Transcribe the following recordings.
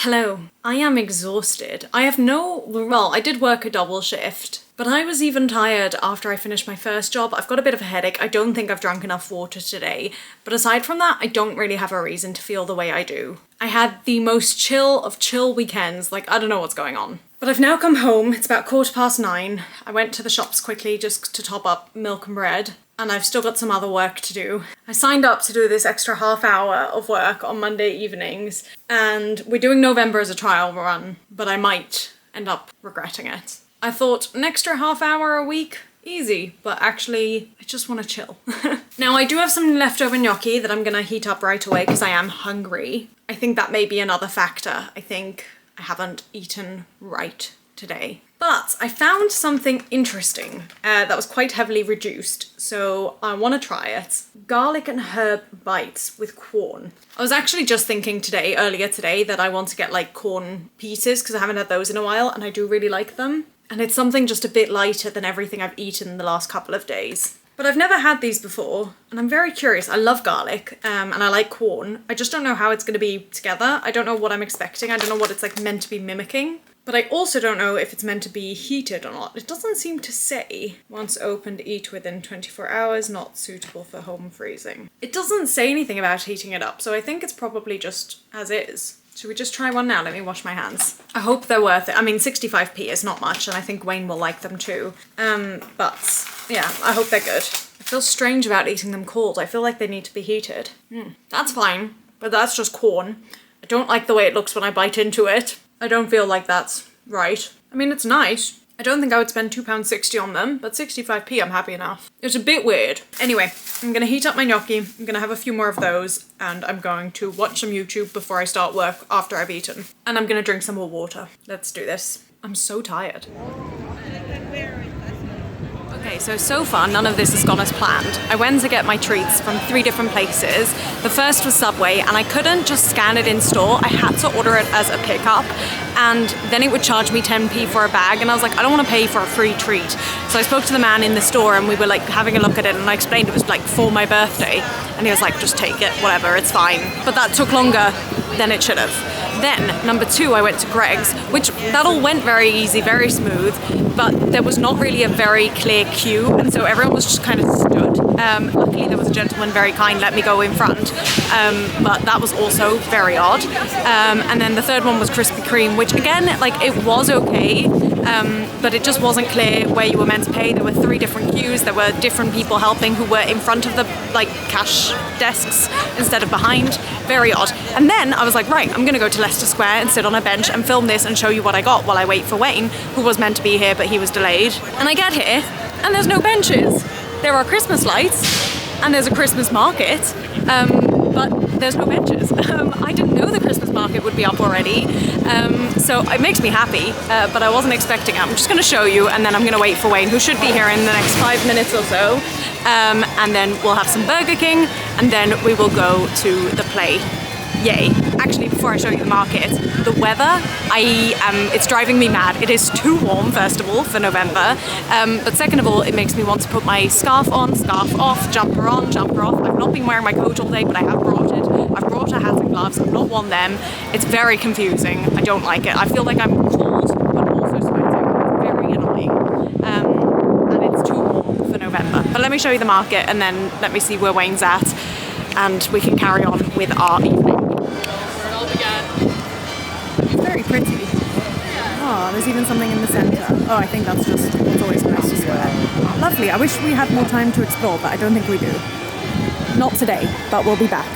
Hello. I am exhausted. I did work a double shift, but I was even tired after I finished my first job. I've got a bit of a headache. I don't think I've drunk enough water today, but aside from that, I don't really have a reason to feel the way I do. I had the most chill of chill weekends, like I don't know what's going on. But I've now come home, it's about 9:15. I went to the shops quickly just to top up milk and bread, and I've still got some other work to do. I signed up to do this extra half hour of work on Monday evenings, and we're doing November as a trial run, but I might end up regretting it. I thought an extra half hour a week, easy, but actually I just want to chill. Now I do have some leftover gnocchi that I'm gonna heat up right away because I am hungry. I think that may be another factor. I think I haven't eaten right today. But I found something interesting that was quite heavily reduced, so I want to try it. Garlic and herb bites with corn. I was actually just thinking earlier today, that I want to get like corn pieces because I haven't had those in a while and I do really like them. And it's something just a bit lighter than everything I've eaten in the last couple of days. But I've never had these before, and I'm very curious. I love garlic, and I like corn. I just don't know how it's going to be together. I don't know what I'm expecting. I don't know what it's like meant to be mimicking. But I also don't know if it's meant to be heated or not. It doesn't seem to say. Once opened, eat within 24 hours, not suitable for home freezing. It doesn't say anything about heating it up, so I think it's probably just as is. Should we just try one now? Let me wash my hands. I hope they're worth it. I mean, 65p is not much, and I think Wayne will like them too. But yeah, I hope they're good. I feel strange about eating them cold. I feel like they need to be heated. That's fine, but that's just corn. I don't like the way it looks when I bite into it. I don't feel like that's right. I mean, it's nice. I don't think I would spend £2.60 on them, but 65p I'm happy enough. It's a bit weird. Anyway, I'm gonna heat up my gnocchi, I'm gonna have a few more of those, and I'm going to watch some YouTube before I start work after I've eaten. And I'm gonna drink some more water. Let's do this. I'm so tired. Okay, so far none of this has gone as planned. I went to get my treats from 3 different places. The first was Subway, and I couldn't just scan it in store. I had to order it as a pickup, and then it would charge me 10p for a bag, and I was like, I don't want to pay for a free treat. So I spoke to the man in the store, and we were like having a look at it, and I explained it was like for my birthday, and he was like, just take it, whatever, it's fine. But that took longer than it should have. Then, number 2, I went to Greg's, which that all went very easy, very smooth, but there was not really a very clear queue, and so everyone was just kind of stood. Luckily there was a gentleman very kind, let me go in front, but that was also very odd. And then the third one was Krispy Kreme, which again, like it was okay, but it just wasn't clear where you were meant to pay. There were 3 different queues, there were different people helping who were in front of the like cash desks instead of behind. Very odd. And then I was like, right, I'm gonna go to Leicester Square and sit on a bench and film this and show you what I got while I wait for Wayne, who was meant to be here but he was delayed. And I get here and there's no benches. There are Christmas lights and there's a Christmas market, but there's no benches. I didn't know the Christmas market would be up already, so it makes me happy, but I wasn't expecting it. I'm just going to show you, and then I'm going to wait for Wayne, who should be here in the next 5 minutes or so, and then we'll have some Burger King, and then we will go to the play. Yay. Actually, before I show you the market, the weather, it's driving me mad. It is too warm, first of all, for November, but second of all, it makes me want to put my scarf on, scarf off, jumper on, jumper off. I've not been wearing my coat all day, but I have brought it. I've brought a hat and gloves. I've not worn them. It's very confusing. I don't like it. I feel like I'm cold, but also sweating. It's very annoying. And it's too warm for November. But let me show you the market, and then let me see where Wayne's at, and we can carry on with our evening. It's very pretty. Oh, there's even something in the centre. Oh, I think that's it's always nice to swear. Lovely. I wish we had more time to explore, but I don't think we do. Not today, but we'll be back.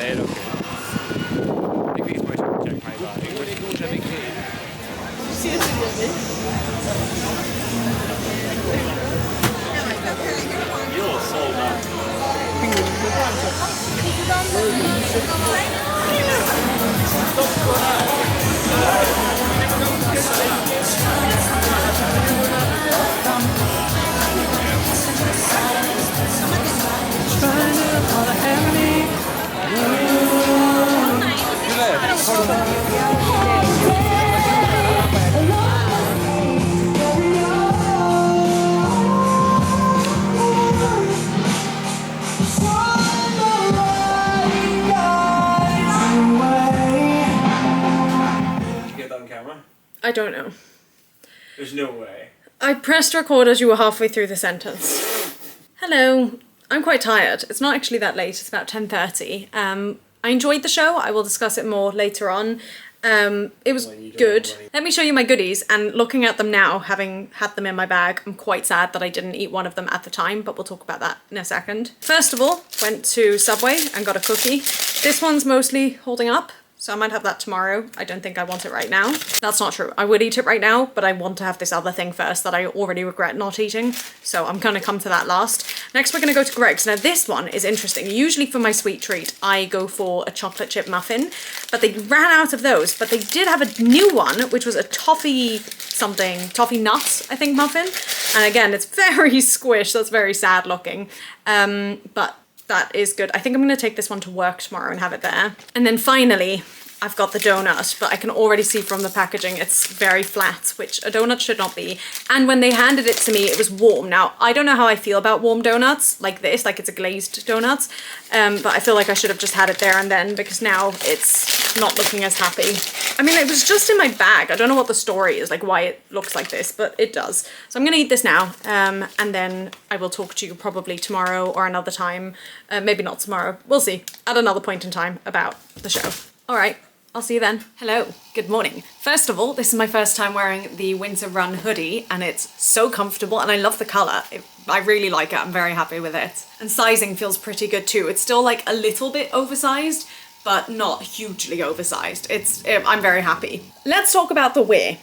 Okej. Det finns man ju check my body. What are you doing, You're sold out. Did you get that on camera? I don't know. There's no way. I pressed record as you were halfway through the sentence. Hello. I'm quite tired. It's not actually that late. It's about 10:30. I enjoyed the show. I will discuss it more later on. It was good. Let me show you my goodies, and looking at them now, having had them in my bag, I'm quite sad that I didn't eat one of them at the time, but we'll talk about that in a second. First of all, went to Subway and got a cookie. This one's mostly holding up, so I might have that tomorrow. I don't think I want it right now. That's not true. I would eat it right now, but I want to have this other thing first that I already regret not eating. So I'm gonna come to that last. Next, we're gonna go to Greg's. Now this one is interesting. Usually for my sweet treat, I go for a chocolate chip muffin, but they ran out of those. But they did have a new one, which was a toffee nuts, I think, muffin. And again, it's very squished. That's very sad looking. But that is good. I think I'm gonna take this one to work tomorrow and have it there. And then finally, I've got the donut, but I can already see from the packaging it's very flat, which a donut should not be. And when they handed it to me, it was warm. Now, I don't know how I feel about warm donuts like this, like it's a glazed donut, but I feel like I should have just had it there and then, because now it's not looking as happy. I mean, it was just in my bag. I don't know what the story is, like why it looks like this, but it does. So I'm gonna eat this now, and then I will talk to you probably tomorrow or another time. Maybe not tomorrow, we'll see, at another point in time about the show. All right, I'll see you then. Hello, good morning. First of all, this is my first time wearing the Winter Run hoodie, and it's so comfortable, and I love the color. I really like it, I'm very happy with it. And sizing feels pretty good too. It's still like a little bit oversized, but not hugely oversized. I'm very happy. Let's talk about the Weir.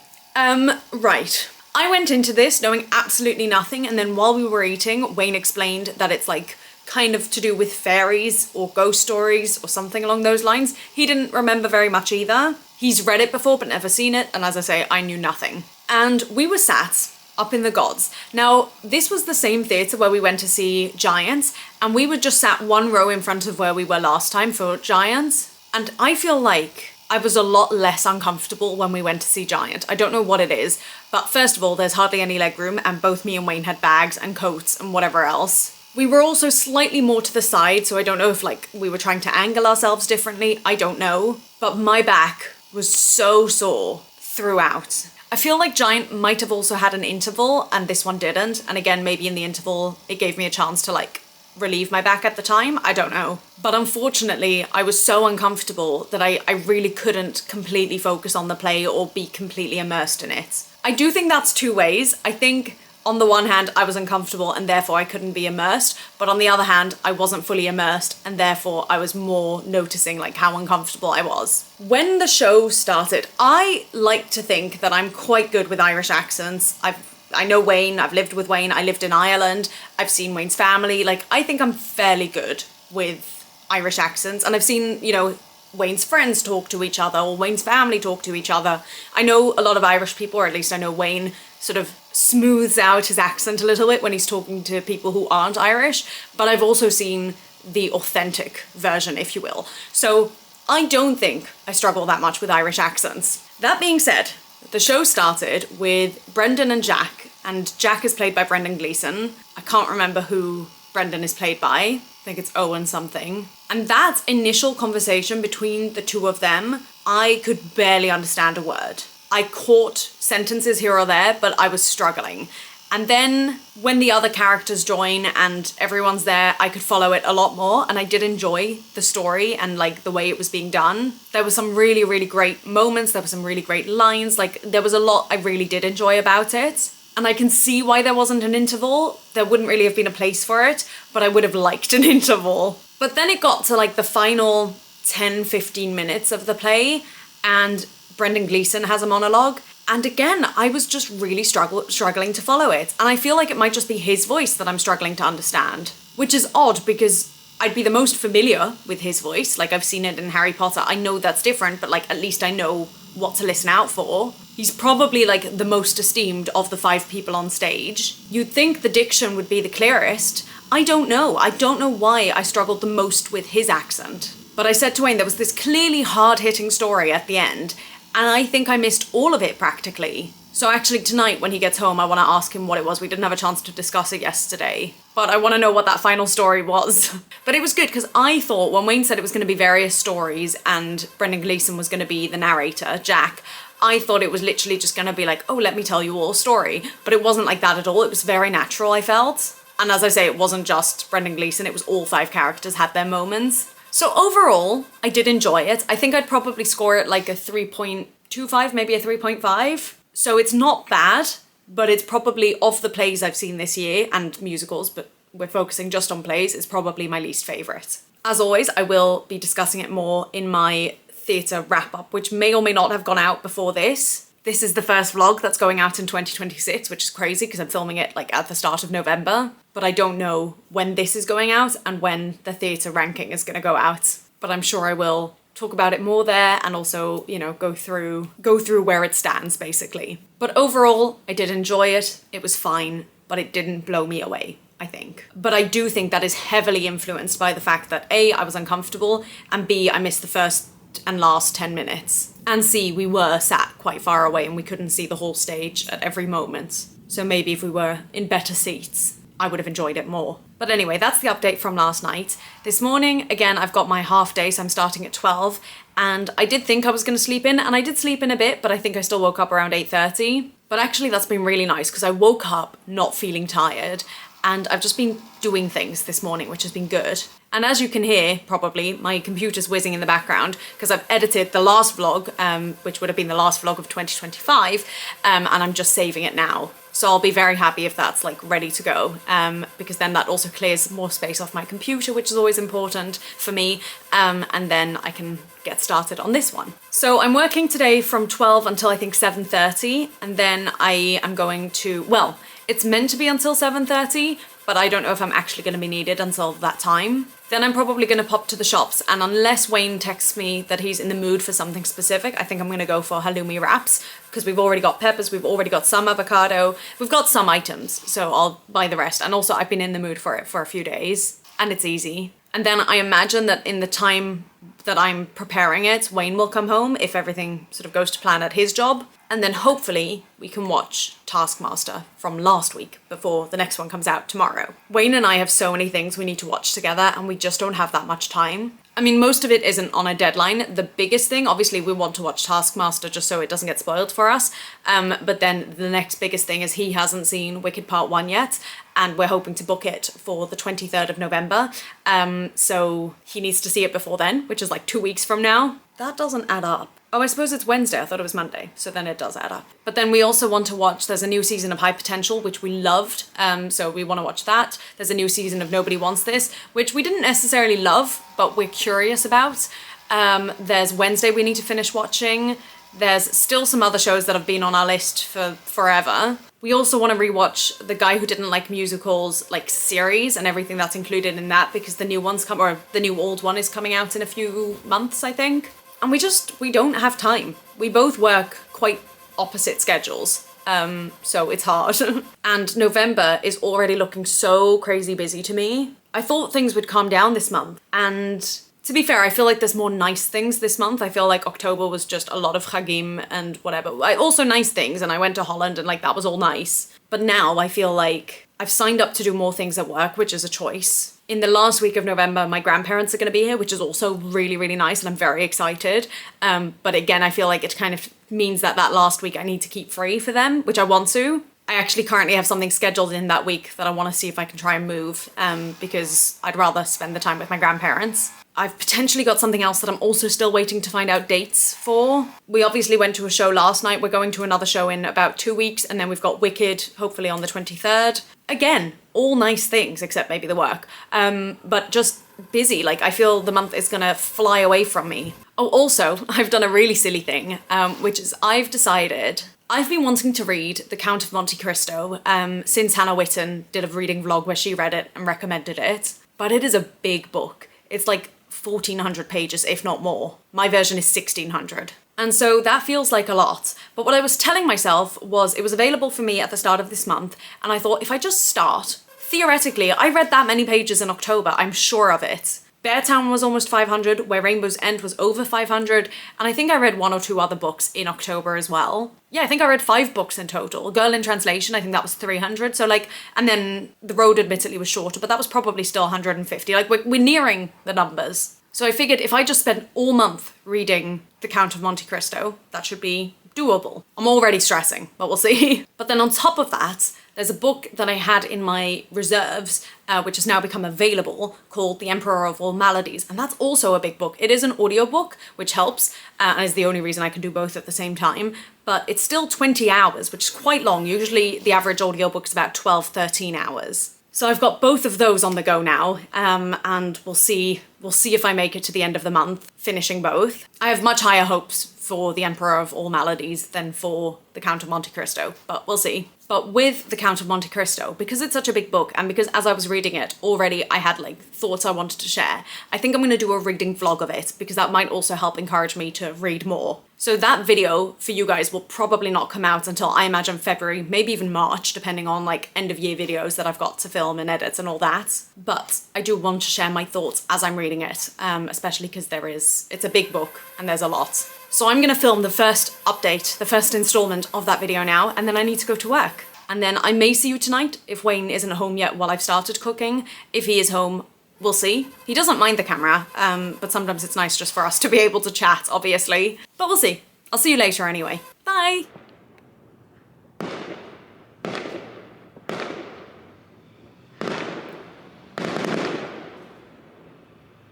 Right. I went into this knowing absolutely nothing, and then while we were eating, Wayne explained that it's like kind of to do with fairies or ghost stories or something along those lines. He didn't remember very much either. He's read it before but never seen it, and as I say, I knew nothing. And we were sat up in the gods. Now, this was the same theatre where we went to see Giants, and we were just sat one row in front of where we were last time for Giants, and I feel like I was a lot less uncomfortable when we went to see Giant. I don't know what it is, but first of all, there's hardly any legroom, and both me and Wayne had bags and coats and whatever else. We were also slightly more to the side, so I don't know if like we were trying to angle ourselves differently, I don't know. But my back was so sore throughout. I feel like Giant might have also had an interval and this one didn't. And again, maybe in the interval, it gave me a chance to like relieve my back at the time, I don't know. But unfortunately, I was so uncomfortable that I really couldn't completely focus on the play or be completely immersed in it. I do think that's two ways. I think on the one hand, I was uncomfortable and therefore I couldn't be immersed. But on the other hand, I wasn't fully immersed and therefore I was more noticing like how uncomfortable I was. When the show started, I like to think that I'm quite good with Irish accents. I know Wayne, I've lived with Wayne, I lived in Ireland, I've seen Wayne's family. Like, I think I'm fairly good with Irish accents, and I've seen, you know, Wayne's friends talk to each other or Wayne's family talk to each other. I know a lot of Irish people, or at least I know Wayne sort of smooths out his accent a little bit when he's talking to people who aren't Irish, but I've also seen the authentic version, if you will. So I don't think I struggle that much with Irish accents. That being said, the show started with Brendan and Jack is played by Brendan Gleeson. I can't remember who Brendan is played by. I think it's Owen something. And that initial conversation between the two of them, I could barely understand a word. I caught sentences here or there, but I was struggling. And then when the other characters join and everyone's there, I could follow it a lot more, and I did enjoy the story and like the way it was being done. There were some really, really great moments. There were some really great lines. Like, there was a lot I really did enjoy about it. And I can see why there wasn't an interval. There wouldn't really have been a place for it, but I would have liked an interval. But then it got to like the final 10-15 minutes of the play, and Brendan Gleeson has a monologue. And again, I was just really struggling to follow it. And I feel like it might just be his voice that I'm struggling to understand, which is odd because I'd be the most familiar with his voice. Like, I've seen it in Harry Potter. I know that's different, but like, at least I know what to listen out for. He's probably like the most esteemed of the 5 people on stage. You'd think the diction would be the clearest. I don't know. I don't know why I struggled the most with his accent. But I said to Wayne, there was this clearly hard-hitting story at the end, and I think I missed all of it practically. So actually tonight when he gets home, I want to ask him what it was. We didn't have a chance to discuss it yesterday, but I want to know what that final story was. But it was good because I thought when Wayne said it was going to be various stories and Brendan Gleeson was going to be the narrator, Jack, I thought it was literally just going to be like, oh, let me tell you all a story. But it wasn't like that at all. It was very natural, I felt. And as I say, it wasn't just Brendan Gleeson. It was all 5 characters had their moments. So overall, I did enjoy it. I think I'd probably score it like a 3.25, maybe a 3.5. So it's not bad, but it's probably, of the plays I've seen this year, and musicals, but we're focusing just on plays, it's probably my least favourite. As always, I will be discussing it more in my theatre wrap-up, which may or may not have gone out before this. This is the first vlog that's going out in 2026, which is crazy because I'm filming it like at the start of November, but I don't know when this is going out and when the theatre ranking is going to go out. But I'm sure I will talk about it more there and also, you know, go through where it stands basically. But overall, I did enjoy it. It was fine, but it didn't blow me away, I think. But I do think that is heavily influenced by the fact that A, I was uncomfortable, and B, I missed the first and last 10 minutes. And C, we were sat quite far away and we couldn't see the whole stage at every moment. So maybe if we were in better seats, I would have enjoyed it more. But anyway, that's the update from last night. This morning, again, I've got my half day, so I'm starting at 12. And I did think I was going to sleep in, and I did sleep in a bit, but I think I still woke up around 8:30. But actually, that's been really nice because I woke up not feeling tired, and I've just been doing things this morning, which has been good. And as you can hear, probably, my computer's whizzing in the background because I've edited the last vlog, which would have been the last vlog of 2025, and I'm just saving it now. So I'll be very happy if that's like ready to go, because then that also clears more space off my computer, which is always important for me, and then I can get started on this one. So I'm working today from 12 until I think 7:30, and then I am going to, well, it's meant to be until 7:30, but I don't know if I'm actually going to be needed until that time. Then I'm probably going to pop to the shops, and unless Wayne texts me that he's in the mood for something specific, I think I'm going to go for halloumi wraps, because we've already got peppers, we've already got some avocado, we've got some items, so I'll buy the rest. And also I've been in the mood for it for a few days, and it's easy. And then I imagine that in the time that I'm preparing it, Wayne will come home if everything sort of goes to plan at his job. And then hopefully we can watch Taskmaster from last week before the next one comes out tomorrow. Wayne and I have so many things we need to watch together and we just don't have that much time. I mean, most of it isn't on a deadline. The biggest thing, obviously, we want to watch Taskmaster just so it doesn't get spoiled for us. But then the next biggest thing is he hasn't seen Wicked Part 1 yet, and we're hoping to book it for the 23rd of November. So he needs to see it before then, which is like 2 weeks from now. That doesn't add up. Oh, I suppose it's Wednesday. I thought it was Monday. So then it does add up. But then we also want to watch, there's a new season of High Potential, which we loved. So we want to watch that. There's a new season of Nobody Wants This, which we didn't necessarily love, but we're curious about. There's Wednesday we need to finish watching. There's still some other shows that have been on our list for forever. We also want to rewatch The Guy Who Didn't Like Musicals, like, series and everything that's included in that, because the new one's or the new old one is coming out in a few months, I think. And we don't have time. We both work quite opposite schedules, so it's hard. And November is already looking so crazy busy to me. I thought things would calm down this month, and to be fair, I feel like there's more nice things this month. I feel like October was just a lot of chagim and whatever. Also nice things, and I went to Holland and like that was all nice. But now I feel like I've signed up to do more things at work, which is a choice. In the last week of November, my grandparents are going to be here, which is also really, really nice, and I'm very excited. But again, I feel like it kind of means that last week I need to keep free for them, which I want to. I actually currently have something scheduled in that week that I want to see if I can try and move, because I'd rather spend the time with my grandparents. I've potentially got something else that I'm also still waiting to find out dates for. We obviously went to a show last night. We're going to another show in about 2 weeks, and then we've got Wicked, hopefully on the 23rd. Again, all nice things, except maybe the work. But just busy. Like, I feel the month is gonna fly away from me. Oh, also, I've done a really silly thing, which is I've decided I've been wanting to read The Count of Monte Cristo since Hannah Witten did a reading vlog where she read it and recommended it. But it is a big book. It's like 1,400 pages, if not more. My version is 1,600. And so that feels like a lot. But what I was telling myself was it was available for me at the start of this month, and I thought if I just start, theoretically, I read that many pages in October, I'm sure of it. Beartown was almost 500, Where Rainbows End was over 500, and I think I read 1 or 2 other books in October as well. Yeah, I think I read 5 books in total. Girl in Translation, I think that was 300, so like, and then The Road admittedly was shorter, but that was probably still 150. Like, we're nearing the numbers. So I figured if I just spent all month reading The Count of Monte Cristo, that should be doable. I'm already stressing, but we'll see. But then on top of that, there's a book that I had in my reserves, which has now become available, called The Emperor of All Maladies, and that's also a big book. It is an audiobook, which helps, and is the only reason I can do both at the same time, but it's still 20 hours, which is quite long. Usually the average audiobook is about 12, 13 hours. So I've got both of those on the go now, and we'll see if I make it to the end of the month, finishing both. I have much higher hopes for The Emperor of All Maladies than for The Count of Monte Cristo, but we'll see. But with The Count of Monte Cristo, because it's such a big book, and because as I was reading it, already I had like thoughts I wanted to share, I think I'm going to do a reading vlog of it, because that might also help encourage me to read more. So that video for you guys will probably not come out until I imagine February, maybe even March, depending on like end of year videos that I've got to film and edit and all that. But I do want to share my thoughts as I'm reading it, especially because it's a big book and there's a lot. So I'm gonna film the first update, the first installment of that video now, and then I need to go to work. And then I may see you tonight if Wayne isn't home yet while I've started cooking. If he is home, we'll see. He doesn't mind the camera, but sometimes it's nice just for us to be able to chat, obviously. But we'll see. I'll see you later anyway. Bye!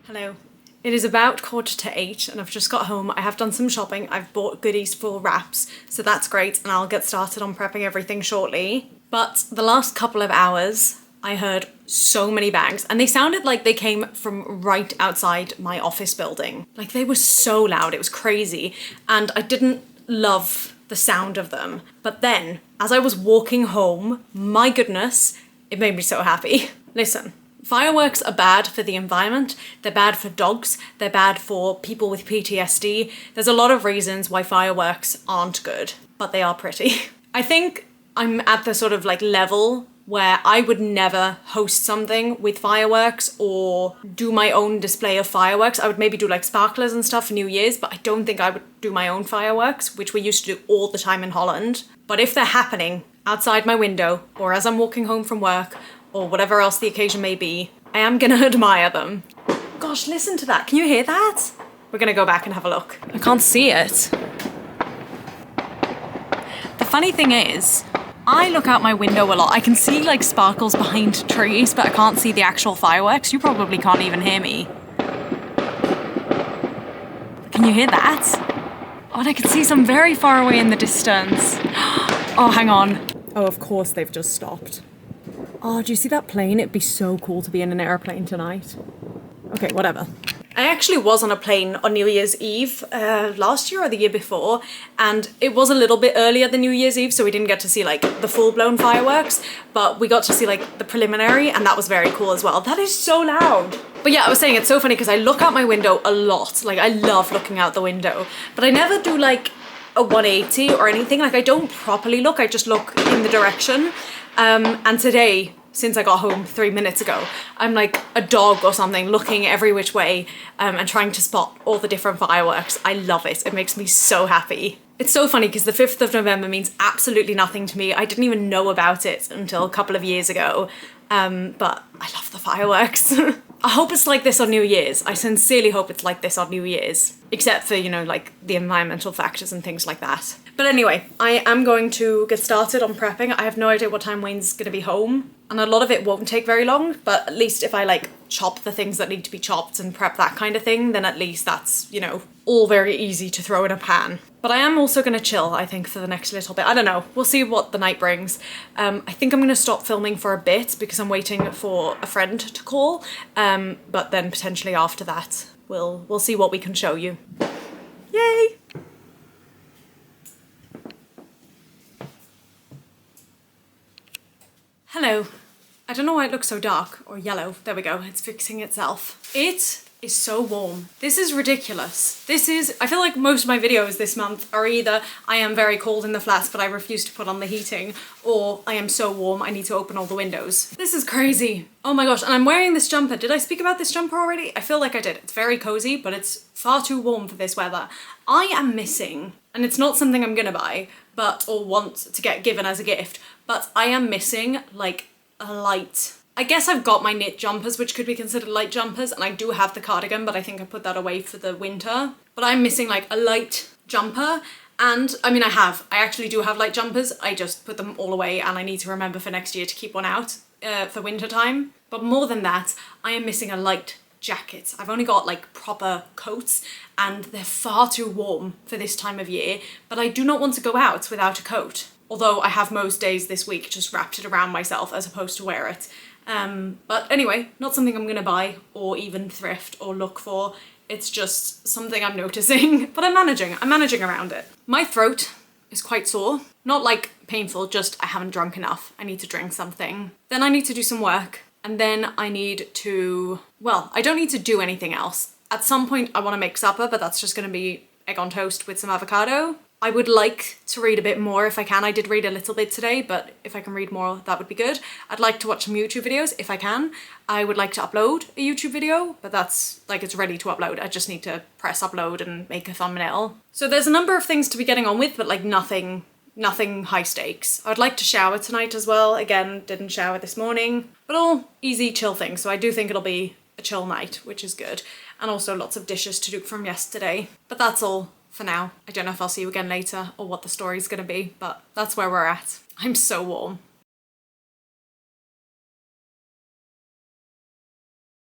Hello. It is about 7:45 and I've just got home. I have done some shopping. I've bought goodies for wraps, so that's great, and I'll get started on prepping everything shortly. But the last couple of hours, I heard so many bangs, and they sounded like they came from right outside my office building. Like, they were so loud, it was crazy, and I didn't love the sound of them. But then, as I was walking home, my goodness, it made me so happy. Listen. Fireworks are bad for the environment, they're bad for dogs, they're bad for people with PTSD. There's a lot of reasons why fireworks aren't good, but they are pretty. I think I'm at the sort of like level where I would never host something with fireworks or do my own display of fireworks. I would maybe do like sparklers and stuff for New Year's, but I don't think I would do my own fireworks, which we used to do all the time in Holland. But if they're happening outside my window or as I'm walking home from work, or whatever else the occasion may be, I am gonna admire them. Gosh, listen to that. Can you hear that? We're gonna go back and have a look. I can't see it. The funny thing is, I look out my window a lot. I can see like sparkles behind trees, but I can't see the actual fireworks. You probably can't even hear me. Can you hear that? Oh, and I can see some very far away in the distance. Oh, hang on. Oh, of course they've just stopped. Oh, do you see that plane? It'd be so cool to be in an airplane tonight. Okay, whatever. I actually was on a plane on New Year's Eve last year or the year before, and it was a little bit earlier than New Year's Eve, so we didn't get to see like the full-blown fireworks, but we got to see like the preliminary, and that was very cool as well. That is so loud. But yeah, I was saying it's so funny because I look out my window a lot. Like, I love looking out the window, but I never do like a 180 or anything. Like, I don't properly look, I just look in the direction. And today, since I got home 3 minutes ago, I'm like a dog or something, looking every which way and trying to spot all the different fireworks. I love it. It makes me so happy. It's so funny because the 5th of November means absolutely nothing to me. I didn't even know about it until a couple of years ago, but I love the fireworks. I hope it's like this on New Year's. I sincerely hope it's like this on New Year's, except for, you know, like the environmental factors and things like that. But anyway, I am going to get started on prepping. I have no idea what time Wayne's gonna be home, and a lot of it won't take very long, but at least if I like chop the things that need to be chopped and prep that kind of thing, then at least that's, you know, all very easy to throw in a pan. But I am also gonna chill, I think, for the next little bit. I don't know, we'll see what the night brings. I think I'm gonna stop filming for a bit because I'm waiting for a friend to call, but then potentially after that, we'll see what we can show you. Yay! Hello. I don't know why it looks so dark, or yellow. There we go, it's fixing itself. It is so warm. This is ridiculous. I feel like most of my videos this month are either I am very cold in the flat but I refuse to put on the heating, or I am so warm I need to open all the windows. This is crazy. Oh my gosh, and I'm wearing this jumper. Did I speak about this jumper already? I feel like I did. It's very cozy, but it's far too warm for this weather. I am missing, and it's not something I'm gonna buy, or want to get given as a gift, but I am missing like a light. I guess I've got my knit jumpers, which could be considered light jumpers, and I do have the cardigan, but I think I put that away for the winter. But I'm missing like a light jumper, and I mean I actually do have light jumpers, I just put them all away and I need to remember for next year to keep one out for winter time. But more than that, I am missing a light jacket. I've only got like proper coats and they're far too warm for this time of year, but I do not want to go out without a coat. Although I have most days this week just wrapped it around myself as opposed to wear it. But anyway, not something I'm gonna buy or even thrift or look for. It's just something I'm noticing, but I'm managing around it. My throat is quite sore. Not like painful, just I haven't drunk enough. I need to drink something. Then I need to do some work. And then I need to, well, I don't need to do anything else. At some point I wanna make supper, but that's just gonna be egg on toast with some avocado. I would like to read a bit more if I can. I did read a little bit today, but if I can read more, that would be good. I'd like to watch some YouTube videos if I can. I would like to upload a YouTube video, but that's like, it's ready to upload. I just need to press upload and make a thumbnail. So there's a number of things to be getting on with, but like nothing high stakes. I'd like to shower tonight as well. Again, didn't shower this morning, but all easy, chill things. So I do think it'll be a chill night, which is good. And also lots of dishes to do from yesterday, but that's all for now. I don't know if I'll see you again later or what the story's gonna be, but that's where we're at. I'm so warm.